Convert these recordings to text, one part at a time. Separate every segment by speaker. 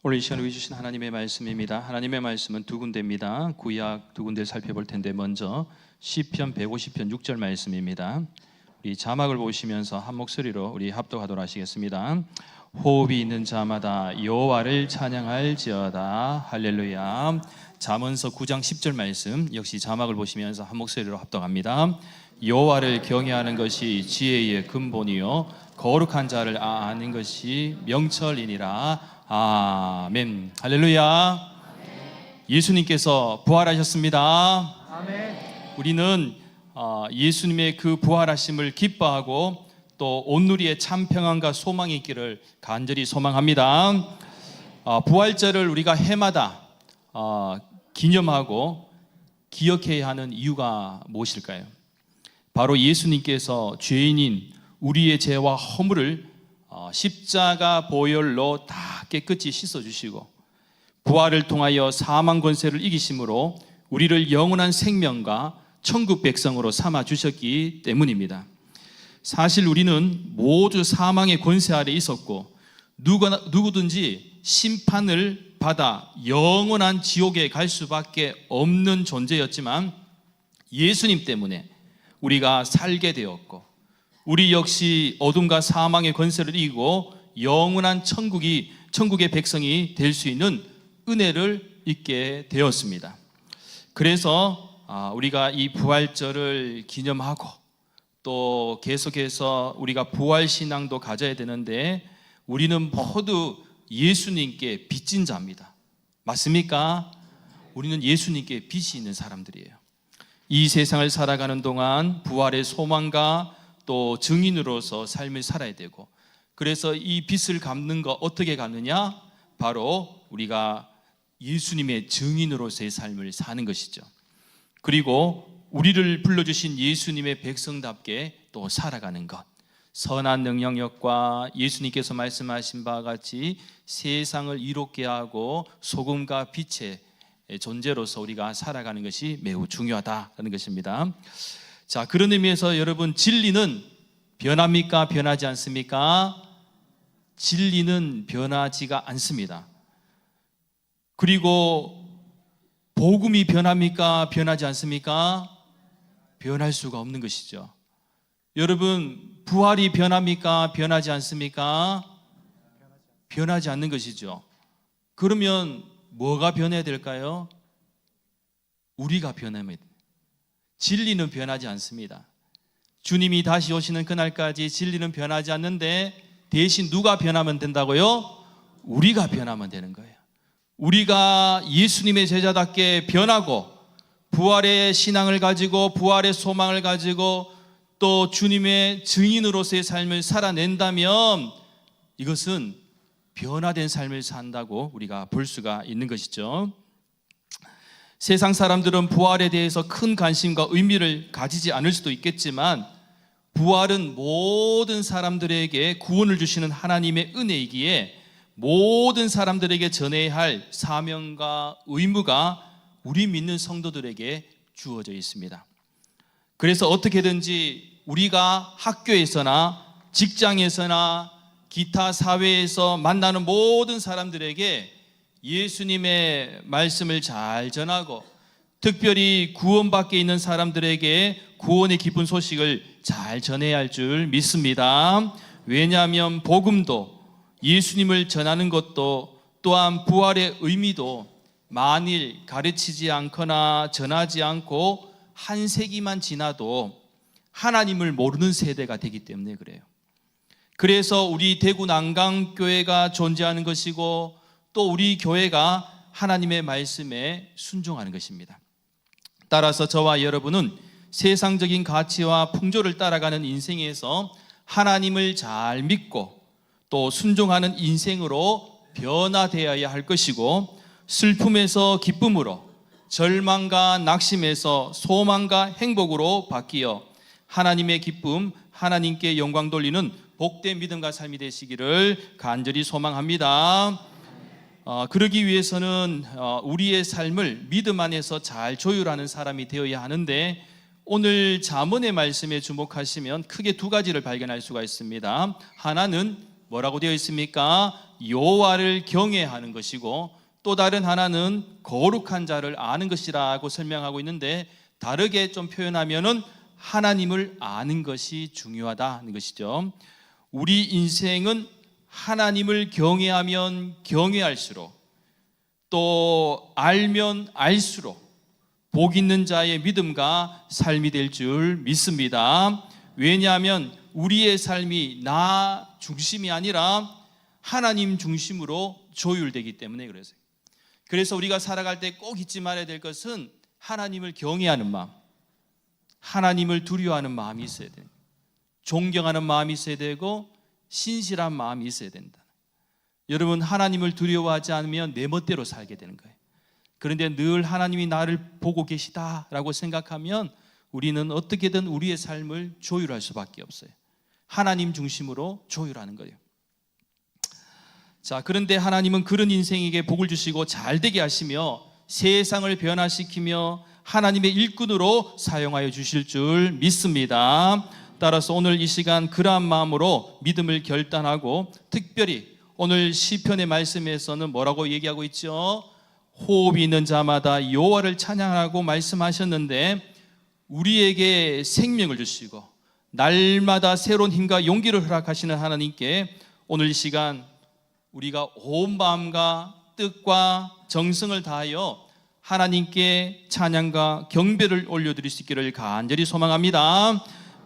Speaker 1: 오늘 이 시간에 주신 하나님의 말씀입니다. 하나님의 말씀은 두 군데입니다. 구약 두 군데를 살펴볼 텐데 먼저 시편 150편 6절 말씀입니다. 우리 자막을 보시면서 한 목소리로 우리 합독하도록 하시겠습니다. 호흡이 있는 자마다 여호와를 찬양할지어다. 할렐루야. 잠언서 9장 10절 말씀 역시 자막을 보시면서 한 목소리로 합독합니다. 여호와를 경외하는 것이 지혜의 근본이요 거룩한 자를 아는 것이 명철이니라. 아멘. 할렐루야. 아멘. 예수님께서 부활하셨습니다. 아멘. 우리는 예수님의 그 부활하심을 기뻐하고 또 온누리에 참 평안과 소망이 있기를 간절히 소망합니다. 부활절을 우리가 해마다 기념하고 기억해야 하는 이유가 무엇일까요? 바로 예수님께서 죄인인 우리의 죄와 허물을 십자가 보혈로 다 깨끗이 씻어주시고 부활을 통하여 사망 권세를 이기심으로 우리를 영원한 생명과 천국 백성으로 삼아주셨기 때문입니다. 사실 우리는 모두 사망의 권세 아래 있었고 누구든지 심판을 받아 영원한 지옥에 갈 수밖에 없는 존재였지만 예수님 때문에 우리가 살게 되었고 우리 역시 어둠과 사망의 권세를 이기고 영원한 천국의 백성이 될 수 있는 은혜를 잊게 되었습니다. 그래서 우리가 이 부활절을 기념하고 또 계속해서 우리가 부활신앙도 가져야 되는데 우리는 모두 예수님께 빚진 자입니다. 맞습니까? 우리는 예수님께 빚이 있는 사람들이에요. 이 세상을 살아가는 동안 부활의 소망과 또 증인으로서 삶을 살아야 되고 그래서 이 빚을 갚는 거 어떻게 갚느냐? 바로 우리가 예수님의 증인으로서의 삶을 사는 것이죠. 그리고 우리를 불러주신 예수님의 백성답게 또 살아가는 것, 선한 능력과 예수님께서 말씀하신 바와 같이 세상을 이롭게 하고 소금과 빛의 존재로서 우리가 살아가는 것이 매우 중요하다는 것입니다. 자, 그런 의미에서 여러분, 진리는 변합니까? 변하지 않습니까? 진리는 변하지가 않습니다. 그리고 복음이 변합니까? 변하지 않습니까? 변할 수가 없는 것이죠. 여러분, 부활이 변합니까? 변하지 않습니까? 변하지 않는 것이죠. 그러면 뭐가 변해야 될까요? 우리가 변해야 됩니다. 진리는 변하지 않습니다. 주님이 다시 오시는 그날까지 진리는 변하지 않는데 대신 누가 변하면 된다고요? 우리가 변하면 되는 거예요. 우리가 예수님의 제자답게 변하고 부활의 신앙을 가지고 부활의 소망을 가지고 또 주님의 증인으로서의 삶을 살아낸다면 이것은 변화된 삶을 산다고 우리가 볼 수가 있는 것이죠. 세상 사람들은 부활에 대해서 큰 관심과 의미를 가지지 않을 수도 있겠지만 부활은 모든 사람들에게 구원을 주시는 하나님의 은혜이기에 모든 사람들에게 전해야 할 사명과 의무가 우리 믿는 성도들에게 주어져 있습니다. 그래서 어떻게든지 우리가 학교에서나 직장에서나 기타 사회에서 만나는 모든 사람들에게 예수님의 말씀을 잘 전하고 특별히 구원 밖에 있는 사람들에게 구원의 기쁜 소식을 잘 전해야 할 줄 믿습니다. 왜냐하면 복음도 예수님을 전하는 것도 또한 부활의 의미도 만일 가르치지 않거나 전하지 않고 한 세기만 지나도 하나님을 모르는 세대가 되기 때문에 그래요. 그래서 우리 대구 난강교회가 존재하는 것이고 또 우리 교회가 하나님의 말씀에 순종하는 것입니다. 따라서 저와 여러분은 세상적인 가치와 풍조를 따라가는 인생에서 하나님을 잘 믿고 또 순종하는 인생으로 변화되어야 할 것이고 슬픔에서 기쁨으로 절망과 낙심에서 소망과 행복으로 바뀌어 하나님의 기쁨, 하나님께 영광 돌리는 복된 믿음과 삶이 되시기를 간절히 소망합니다. 그러기 위해서는 우리의 삶을 믿음 안에서 잘 조율하는 사람이 되어야 하는데 오늘 잠언의 말씀에 주목하시면 크게 두 가지를 발견할 수가 있습니다. 하나는 뭐라고 되어 있습니까? 여호와를 경외하는 것이고, 또 다른 하나는 거룩한 자를 아는 것이라고 설명하고 있는데, 다르게 좀 표현하면은 하나님을 아는 것이 중요하다는 것이죠. 우리 인생은 하나님을 경외하면 경외할수록, 또 알면 알수록 복 있는 자의 믿음과 삶이 될 줄 믿습니다. 왜냐하면 우리의 삶이 나 중심이 아니라 하나님 중심으로 조율되기 때문에 그래서요. 그래서 우리가 살아갈 때 꼭 잊지 말아야 될 것은 하나님을 경외하는 마음, 하나님을 두려워하는 마음이 있어야 돼요. 존경하는 마음이 있어야 되고 신실한 마음이 있어야 된다. 여러분, 하나님을 두려워하지 않으면 내 멋대로 살게 되는 거예요. 그런데 늘 하나님이 나를 보고 계시다라고 생각하면 우리는 어떻게든 우리의 삶을 조율할 수밖에 없어요. 하나님 중심으로 조율하는 거예요. 자, 그런데 하나님은 그런 인생에게 복을 주시고 잘되게 하시며 세상을 변화시키며 하나님의 일꾼으로 사용하여 주실 줄 믿습니다. 따라서 오늘 이 시간 그러한 마음으로 믿음을 결단하고, 특별히 오늘 시편의 말씀에서는 뭐라고 얘기하고 있죠? 호흡이 있는 자마다 여호와를 찬양하라고 말씀하셨는데, 우리에게 생명을 주시고 날마다 새로운 힘과 용기를 허락하시는 하나님께 오늘 이 시간 우리가 온 마음과 뜻과 정성을 다하여 하나님께 찬양과 경배를 올려드릴 수 있기를 간절히 소망합니다.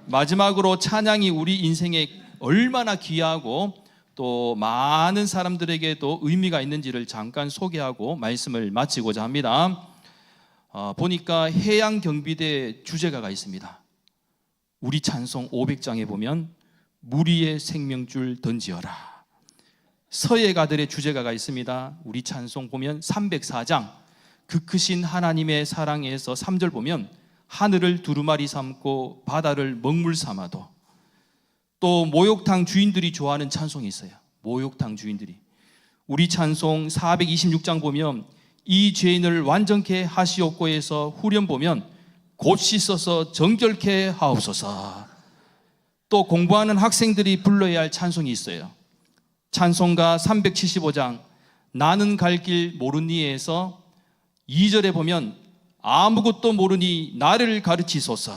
Speaker 1: 마지막으로 찬양이 우리 인생에 얼마나 귀하고 또 많은 사람들에게도 의미가 있는지를 잠깐 소개하고 말씀을 마치고자 합니다. 보니까 해양경비대 주제가가 있습니다. 우리 찬송 500장에 보면 무리의 생명줄 던지어라. 서예가들의 주제가가 있습니다. 우리 찬송 보면 304장 그 크신 하나님의 사랑에서 3절 보면 하늘을 두루마리 삼고 바다를 먹물 삼아도. 또 목욕탕 주인들이 좋아하는 찬송이 있어요. 목욕탕 주인들이. 우리 찬송 426장 보면 이 죄인을 완전케 하시옵고에서 후렴 보면 곧 씻어서 정결케 하옵소서. 또 공부하는 학생들이 불러야 할 찬송이 있어요. 찬송가 375장 나는 갈 길 모르니에서 2절에 보면 아무것도 모르니 나를 가르치소서.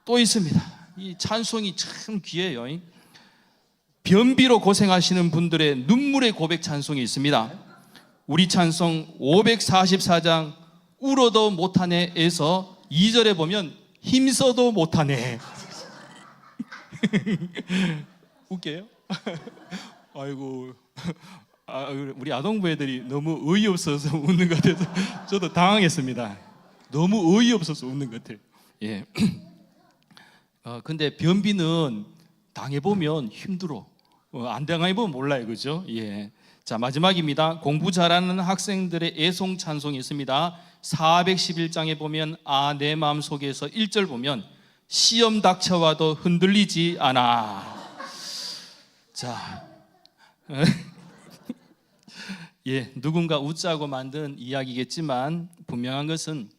Speaker 1: 또 있습니다. 이 찬송이 참 귀해요. 변비로 고생하시는 분들의 눈물의 고백 찬송이 있습니다. 우리 찬송 544장 울어도 못하네에서 2절에 보면 힘써도 못하네. 웃겨요? 아이고, 우리 아동부 애들이 너무 어이없어서 웃는 것 같아서 저도 당황했습니다. 너무 어이없어서 웃는 것 같아요. 예. 근데 변비는 당해보면 힘들어. 안 당해보면 몰라요, 그죠? 예. 자, 마지막입니다. 공부 잘하는 학생들의 애송 찬송이 있습니다. 411장에 보면 내 마음 속에서 1절 보면 시험 닥쳐와도 흔들리지 않아. 자, 예, 누군가 웃자고 만든 이야기겠지만 분명한 것은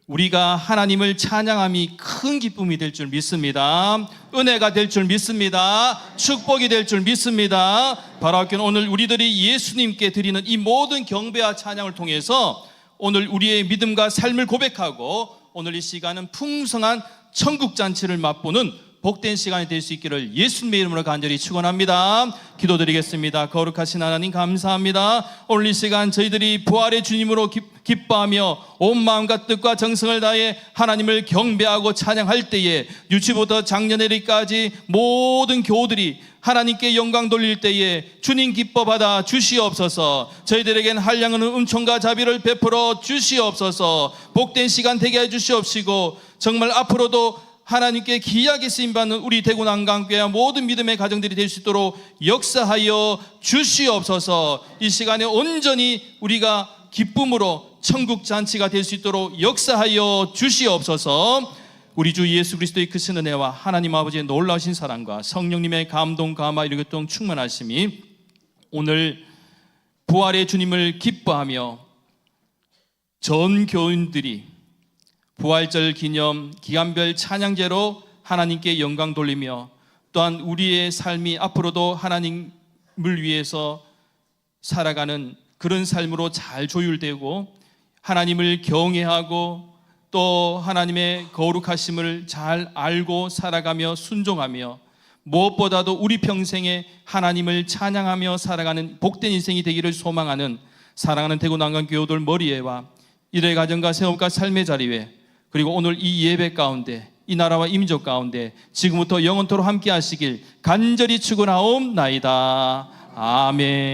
Speaker 1: 우리가 하나님을 찬양함이 큰 기쁨이 될 줄 믿습니다. 은혜가 될 줄 믿습니다. 축복이 될 줄 믿습니다. 바로 오늘 우리들이 예수님께 드리는 이 모든 경배와 찬양을 통해서 오늘 우리의 믿음과 삶을 고백하고 오늘 이 시간은 풍성한 천국잔치를 맛보는 복된 시간이 될 수 있기를 예수님의 이름으로 간절히 축원합니다. 기도드리겠습니다. 거룩하신 하나님 감사합니다. 오늘 이 시간 저희들이 부활의 주님으로 기뻐하며 온 마음과 뜻과 정성을 다해 하나님을 경배하고 찬양할 때에 유치부터 작년에까지 모든 교우들이 하나님께 영광 돌릴 때에 주님 기뻐 받아 주시옵소서. 저희들에겐 한량은 은총과 자비를 베풀어 주시옵소서. 복된 시간 되게 해 주시옵시고 정말 앞으로도 하나님께 귀하게 쓰임받는 우리 대구 난강교회와 모든 믿음의 가정들이 될 수 있도록 역사하여 주시옵소서. 이 시간에 온전히 우리가 기쁨으로 천국잔치가 될 수 있도록 역사하여 주시옵소서. 우리 주 예수 그리스도의 크신 은혜와 하나님 아버지의 놀라우신 사랑과 성령님의 감동 감화 이르게동 충만하심이 오늘 부활의 주님을 기뻐하며 전 교인들이 부활절 기념 기간별 찬양제로 하나님께 영광 돌리며 또한 우리의 삶이 앞으로도 하나님 위해서 살아가는 그런 삶으로 잘 조율되고 하나님을 경외하고 또 하나님의 거룩하심을 잘 알고 살아가며 순종하며 무엇보다도 우리 평생에 하나님을 찬양하며 살아가는 복된 인생이 되기를 소망하는 사랑하는 대구 난간 교우들 머리에와 이들의 가정과 생업과 삶의 자리에 그리고 오늘 이 예배 가운데 이 나라와 이 민족 가운데 지금부터 영원토록 함께 하시길 간절히 축원하옵나이다. 아멘.